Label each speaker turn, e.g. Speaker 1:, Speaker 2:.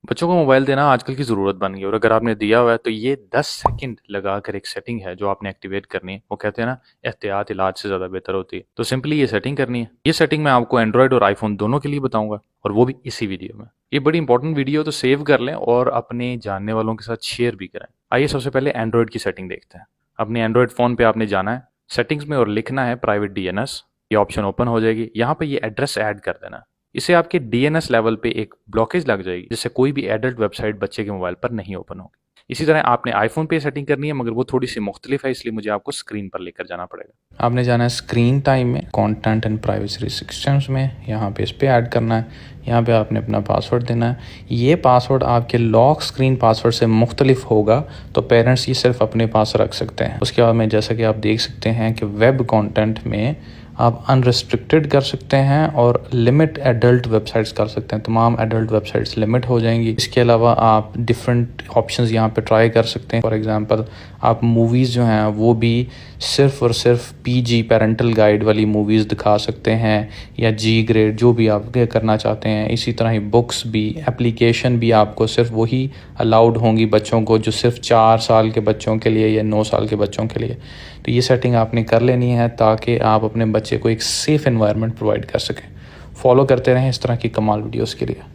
Speaker 1: बच्चों को मोबाइल देना आजकल की ज़रूरत बन गई है और अगर आपने दिया हुआ है तो ये 10 सेकंड लगाकर एक सेटिंग है जो आपने एक्टिवेट करनी है। वो कहते हैं ना, एहतियात इलाज से ज़्यादा बेहतर होती है। तो सिंपली ये सेटिंग करनी है। ये सेटिंग मैं आपको एंड्रॉयड और आईफोन दोनों के लिए बताऊंगा और वो भी इसी वीडियो में। ये बड़ी इंपॉर्टेंट वीडियो, तो सेव कर लें और अपने जानने वालों के साथ शेयर भी करें। आइए सबसे पहले एंड्रॉयड की सेटिंग देखते हैं। अपने एंड्रॉयड फ़ोन पे आपने जाना है सेटिंग्स में और लिखना है प्राइवेट डीएनएस। ये ऑप्शन ओपन हो जाएगी। यहाँ पे ये एड्रेस ऐड कर देना। इससे आपके डीएनएस लेवल पे एक ब्लॉकेज लग जाएगी जिससे कोई भी एडल्ट वेबसाइट बच्चे के मोबाइल पर नहीं ओपन होगी। इसी तरह आपने आईफोन पे सेटिंग करनी है मगर वो थोड़ी सी मुख्तलिफ है, इसलिए मुझे आपको स्क्रीन पर लेकर जाना पड़ेगा। आपने जाना है स्क्रीन टाइम में, कंटेंट एंड प्राइवेसी रिस्ट्रिक्शंस में, यहाँ पे इस पे ऐड करना है। यहाँ पे आपने अपना पासवर्ड देना है। ये पासवर्ड आपके लॉक स्क्रीन पासवर्ड से मुख्तलिफ होगा, तो पेरेंट्स ये सिर्फ अपने पास रख सकते हैं। उसके बाद में जैसा कि आप देख सकते हैं कि वेब कंटेंट में आप अनरिस्ट्रिक्टेड कर सकते हैं और लिमिट एडल्ट वेबसाइट्स कर सकते हैं। तमाम एडल्ट वेबसाइट्स लिमिट हो जाएंगी। इसके अलावा आप डिफरेंट ऑप्शंस यहाँ पे ट्राई कर सकते हैं। फॉर एग्जांपल आप मूवीज़ जो हैं वो भी सिर्फ और सिर्फ पीजी पेरेंटल गाइड वाली मूवीज़ दिखा सकते हैं या जी ग्रेड, जो भी आप करना चाहते हैं। इसी तरह ही बुक्स भी, एप्लीकेशन भी आपको सिर्फ वही अलाउड होंगी बच्चों को जो सिर्फ 4 साल के बच्चों के लिए या 9 साल के बच्चों के लिए। तो ये सेटिंग आपने कर लेनी है ताकि आप अपने बच्चे को एक सेफ़ एनवायरनमेंट प्रोवाइड कर सकें। फॉलो करते रहें इस तरह की कमाल वीडियोस के लिए।